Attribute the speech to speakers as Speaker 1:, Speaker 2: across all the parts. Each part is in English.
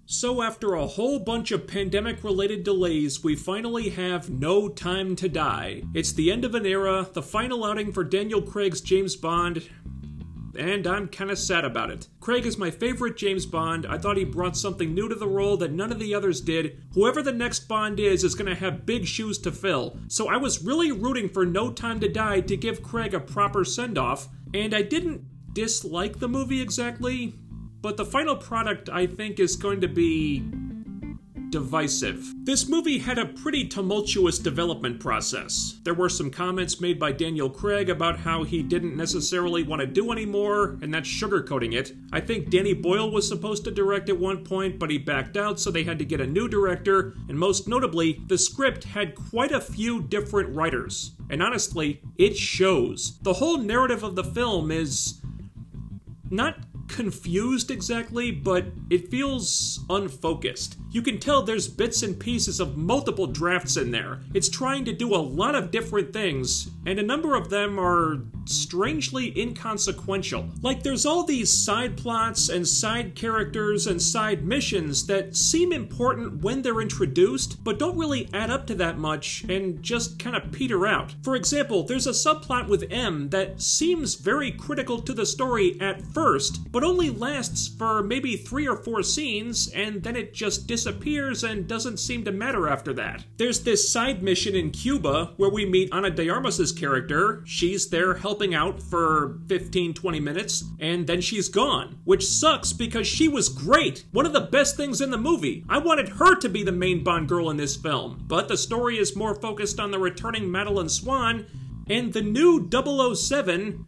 Speaker 1: So after a whole bunch of pandemic-related delays, we finally have No Time to Die. It's the end of an era, the final outing for Daniel Craig's James Bond, and I'm kinda sad about it. Craig is my favorite James Bond. I thought he brought something new to the role that none of the others did. Whoever the next Bond is gonna have big shoes to fill. So I was really rooting for No Time to Die to give Craig a proper send-off, and I didn't dislike the movie exactly, but the final product, I think, is going to be divisive. This movie had a pretty tumultuous development process. There were some comments made by Daniel Craig about how he didn't necessarily want to do anymore, and that's sugarcoating it. I think Danny Boyle was supposed to direct at one point, but he backed out, so they had to get a new director, and most notably, the script had quite a few different writers. And honestly, it shows. The whole narrative of the film is not confused exactly, but it feels unfocused. You can tell there's bits and pieces of multiple drafts in there. It's trying to do a lot of different things, and a number of them are strangely inconsequential. Like, there's all these side plots and side characters and side missions that seem important when they're introduced, but don't really add up to that much and just kind of peter out. For example, there's a subplot with M that seems very critical to the story at first, but only lasts for maybe 3 or 4 scenes, and then it just disappears and doesn't seem to matter after that. There's this side mission in Cuba where we meet Ana de Armas's character. She's there helping out for 15-20 minutes, and then she's gone, which sucks because she was great. One of the best things in the movie. I wanted her to be the main Bond girl in this film, but the story is more focused on the returning Madeleine Swan and the new 007,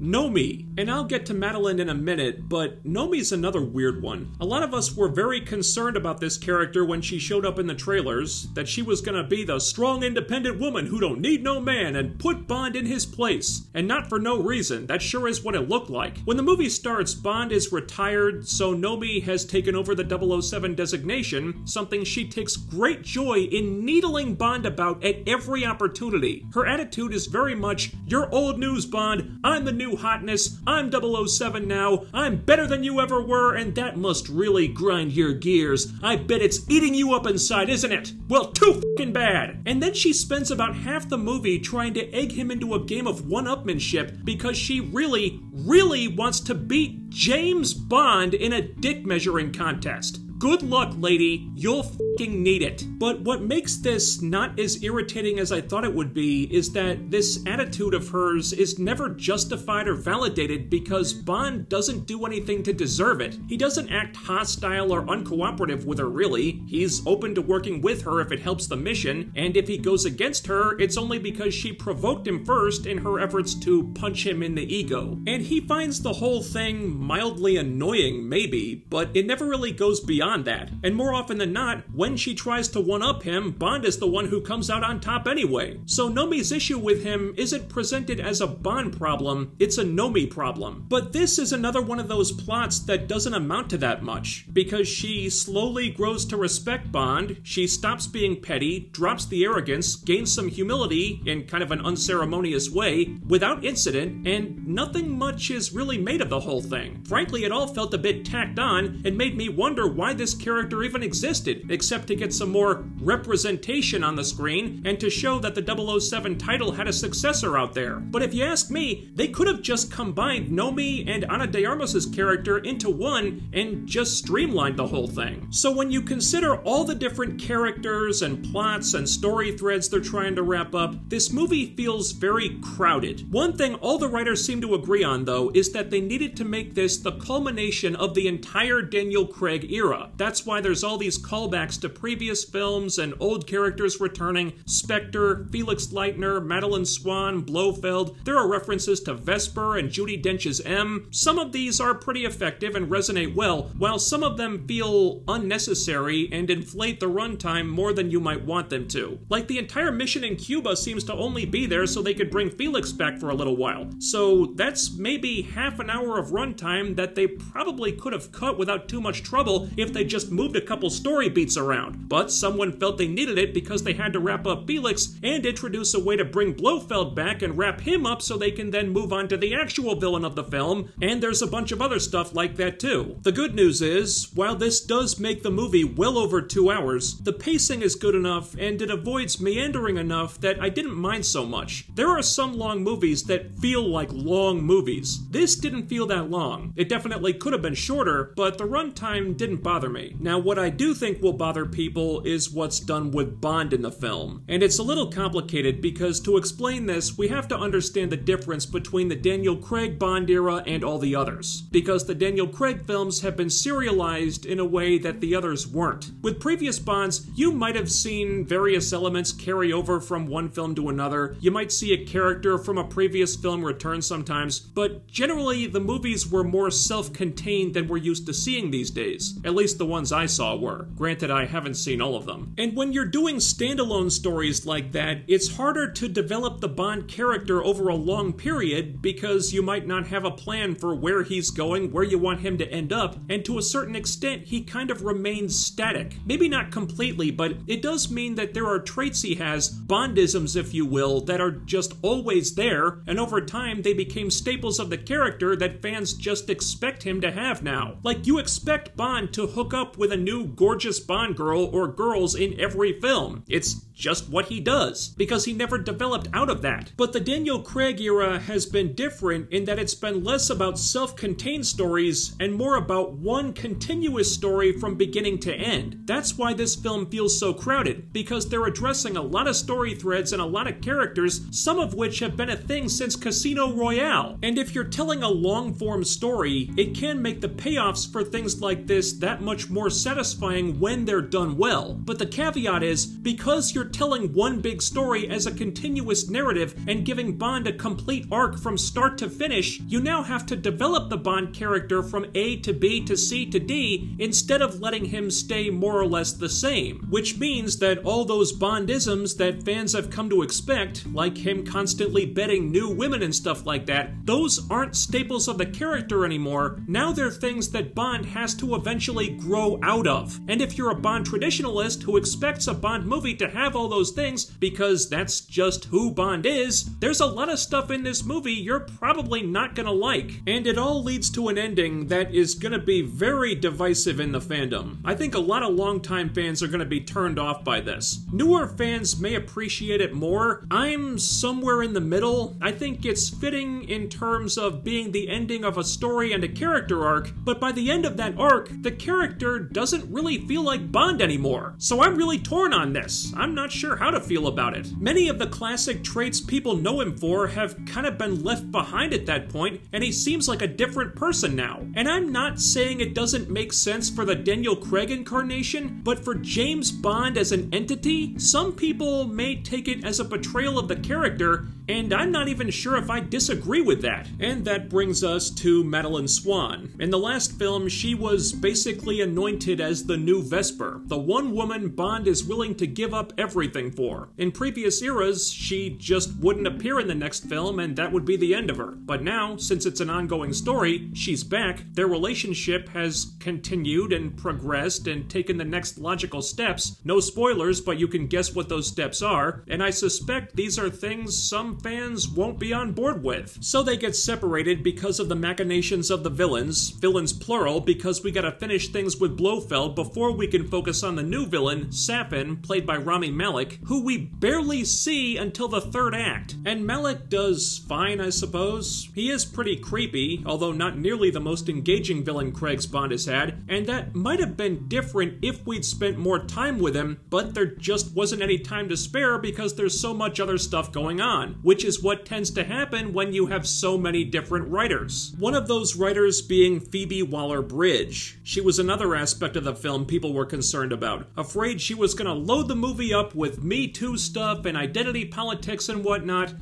Speaker 1: Nomi. And I'll get to Madeleine in a minute, but Nomi's another weird one. A lot of us were very concerned about this character when she showed up in the trailers, that she was gonna be the strong, independent woman who don't need no man and put Bond in his place. And not for no reason, that sure is what it looked like. When the movie starts, Bond is retired, so Nomi has taken over the 007 designation, something she takes great joy in needling Bond about at every opportunity. Her attitude is very much, "You're old news, Bond, I'm the new hotness, I'm 007 now, I'm better than you ever were, and that must really grind your gears. I bet it's eating you up inside, isn't it? Well, too fucking bad." And then she spends about half the movie trying to egg him into a game of one-upmanship because she really, really wants to beat James Bond in a dick measuring contest. Good luck, lady. You'll fucking need it. But what makes this not as irritating as I thought it would be is that this attitude of hers is never justified or validated because Bond doesn't do anything to deserve it. He doesn't act hostile or uncooperative with her, really. He's open to working with her if it helps the mission, and if he goes against her, it's only because she provoked him first in her efforts to punch him in the ego. And he finds the whole thing mildly annoying, maybe, but it never really goes beyond that. And more often than not, when she tries to one-up him, Bond is the one who comes out on top anyway. So Nomi's issue with him isn't presented as a Bond problem, it's a Nomi problem. But this is another one of those plots that doesn't amount to that much, because she slowly grows to respect Bond, she stops being petty, drops the arrogance, gains some humility in kind of an unceremonious way, without incident, and nothing much is really made of the whole thing. Frankly, it all felt a bit tacked on, and made me wonder why this character even existed, except to get some more representation on the screen and to show that the 007 title had a successor out there. But if you ask me, they could have just combined Nomi and Ana de Armas's character into one and just streamlined the whole thing. So when you consider all the different characters and plots and story threads they're trying to wrap up, this movie feels very crowded. One thing all the writers seem to agree on, though, is that they needed to make this the culmination of the entire Daniel Craig era. That's why there's all these callbacks to previous films and old characters returning. Spectre, Felix Leitner, Madeleine Swan, Blofeld. There are references to Vesper and Judi Dench's M. Some of these are pretty effective and resonate well, while some of them feel unnecessary and inflate the runtime more than you might want them to. Like, the entire mission in Cuba seems to only be there so they could bring Felix back for a little while. So that's maybe half an hour of runtime that they probably could have cut without too much trouble if they they just moved a couple story beats around, but someone felt they needed it because they had to wrap up Felix and introduce a way to bring Blofeld back and wrap him up so they can then move on to the actual villain of the film, and there's a bunch of other stuff like that too. The good news is, while this does make the movie well over 2 hours, the pacing is good enough and it avoids meandering enough that I didn't mind so much. There are some long movies that feel like long movies. This didn't feel that long. It definitely could have been shorter, but the runtime didn't bother me. Now, what I do think will bother people is what's done with Bond in the film. And it's a little complicated because to explain this, we have to understand the difference between the Daniel Craig Bond era and all the others. Because the Daniel Craig films have been serialized in a way that the others weren't. With previous Bonds, you might have seen various elements carry over from one film to another. You might see a character from a previous film return sometimes, but generally the movies were more self-contained than we're used to seeing these days. At least the ones I saw were. Granted, I haven't seen all of them. And when you're doing standalone stories like that, it's harder to develop the Bond character over a long period because you might not have a plan for where he's going, where you want him to end up, and to a certain extent, he kind of remains static. Maybe not completely, but it does mean that there are traits he has, Bondisms if you will, that are just always there, and over time they became staples of the character that fans just expect him to have now. Like, you expect Bond to hook up with a new gorgeous Bond girl or girls in every film. It's just what he does, because he never developed out of that. But the Daniel Craig era has been different in that it's been less about self-contained stories and more about one continuous story from beginning to end. That's why this film feels so crowded, because they're addressing a lot of story threads and a lot of characters, some of which have been a thing since Casino Royale. And if you're telling a long-form story, it can make the payoffs for things like this that much more satisfying when they're done well. But the caveat is, because you're telling one big story as a continuous narrative and giving Bond a complete arc from start to finish, you now have to develop the Bond character from A to B to C to D instead of letting him stay more or less the same. Which means that all those Bondisms that fans have come to expect, like him constantly betting new women and stuff like that, those aren't staples of the character anymore. Now they're things that Bond has to eventually grow out of. And if you're a Bond traditionalist who expects a Bond movie to have all those things because that's just who Bond is, there's a lot of stuff in this movie you're probably not gonna like. And it all leads to an ending that is gonna be very divisive in the fandom. I think a lot of longtime fans are gonna be turned off by this. Newer fans may appreciate it more. I'm somewhere in the middle. I think it's fitting in terms of being the ending of a story and a character arc, but by the end of that arc, the character doesn't really feel like Bond anymore. So I'm really torn on this. I'm not sure how to feel about it. Many of the classic traits people know him for have kind of been left behind at that point, and he seems like a different person now. And I'm not saying it doesn't make sense for the Daniel Craig incarnation, but for James Bond as an entity, some people may take it as a betrayal of the character, and I'm not even sure if I disagree with that. And that brings us to Madeleine Swann. In the last film, she was basically anointed as the new Vesper, the one woman Bond is willing to give up everything for. In previous eras, she just wouldn't appear in the next film and that would be the end of her. But now, since it's an ongoing story, she's back, their relationship has continued and progressed and taken the next logical steps. No spoilers, but you can guess what those steps are, and I suspect these are things some fans won't be on board with. So they get separated because of the machinations of the villains plural, because we gotta finish things with Blofeld before we can focus on the new villain, Safin, played by Rami Malek, who we barely see until the third act. And Malek does fine, I suppose. He is pretty creepy, although not nearly the most engaging villain Craig's Bond has had, and that might have been different if we'd spent more time with him, but there just wasn't any time to spare because there's so much other stuff going on, which is what tends to happen when you have so many different writers. One of those writers being Phoebe Waller-Bridge. She was another aspect of the film people were concerned about, afraid she was gonna load the movie up with Me Too stuff and identity politics and whatnot.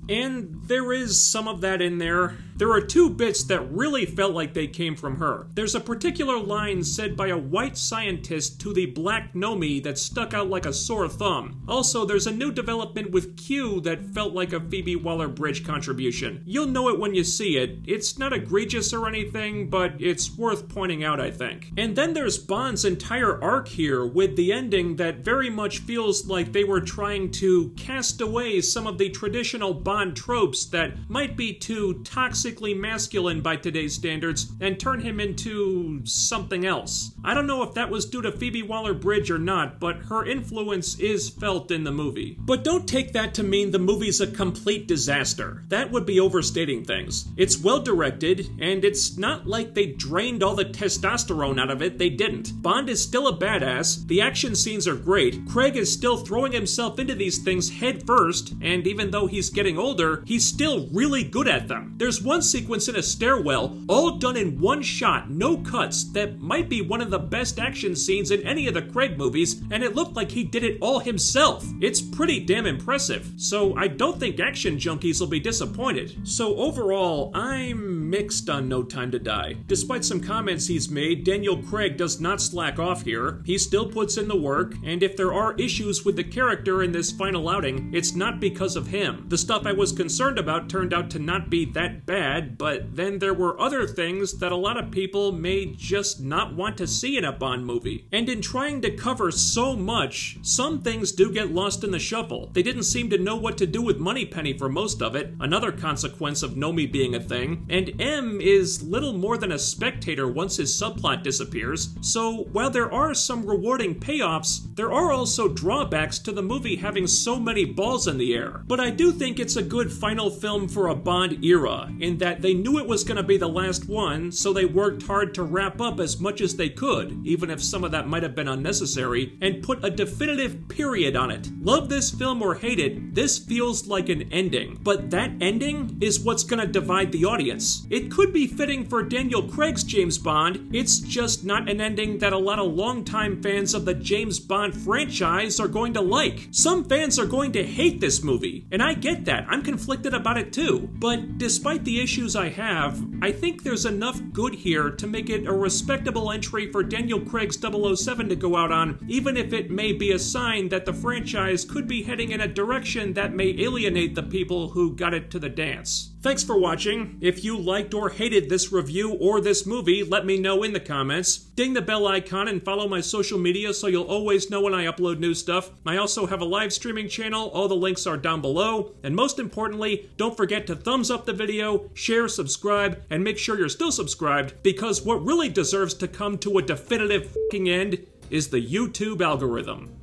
Speaker 1: And there is some of that in there. there are two bits that really felt like they came from her. There's a particular line said by a white scientist to the black Nomi that stuck out like a sore thumb. Also, there's a new development with Q that felt like a Phoebe Waller-Bridge contribution. You'll know it when you see it. It's not egregious or anything, but it's worth pointing out, I think. And then there's Bond's entire arc here, with the ending that very much feels like they were trying to cast away some of the traditional Bond tropes that might be too toxically masculine by today's standards and turn him into something else. I don't know if that was due to Phoebe Waller-Bridge or not, but her influence is felt in the movie. But don't take that to mean the movie's a complete disaster. That would be overstating things. It's well directed, and it's not like they drained all the testosterone out of it. They didn't. Bond is still a badass, the action scenes are great, Craig is still throwing himself into these things head first, and even though he's getting older, he's still really good at them. There's one sequence in a stairwell, all done in one shot, no cuts, that might be one of the best action scenes in any of the Craig movies, and it looked like he did it all himself. It's pretty damn impressive, so I don't think action junkies will be disappointed. So overall, I'm mixed on No Time to Die. Despite some comments he's made, Daniel Craig does not slack off here. He still puts in the work, and if there are issues with the character in this final outing, it's not because of him. The stuff I was concerned about turned out to not be that bad, but then there were other things that a lot of people may just not want to see in a Bond movie. And in trying to cover so much, some things do get lost in the shuffle. They didn't seem to know what to do with Moneypenny for most of it, another consequence of Nomi being a thing, and M is little more than a spectator once his subplot disappears, so while there are some rewarding payoffs, there are also drawbacks to the movie having so many balls in the air. But I do think it's a good final film for a Bond era, in that they knew it was going to be the last one, so they worked hard to wrap up as much as they could, even if some of that might have been unnecessary, and put a definitive period on it. Love this film or hate it, this feels like an ending. But that ending is what's going to divide the audience. It could be fitting for Daniel Craig's James Bond, it's just not an ending that a lot of longtime fans of the James Bond franchise are going to like. Some fans are going to hate this movie, and I get that. I'm conflicted about it too. But despite the issues I have, I think there's enough good here to make it a respectable entry for Daniel Craig's 007 to go out on, even if it may be a sign that the franchise could be heading in a direction that may alienate the people who got it to the dance. Thanks for watching. If you liked or hated this review or this movie, let me know in the comments. Ding the bell icon and follow my social media so you'll always know when I upload new stuff. I also have a live streaming channel, all the links are down below. And most importantly, don't forget to thumbs up the video, share, subscribe, and make sure you're still subscribed, because what really deserves to come to a definitive fucking end is the YouTube algorithm.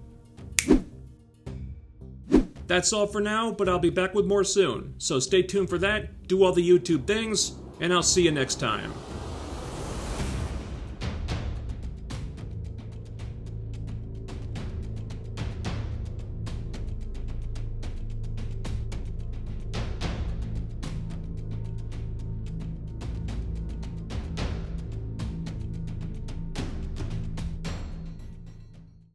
Speaker 1: That's all for now, but I'll be back with more soon. So stay tuned for that, do all the YouTube things, and I'll see you next time.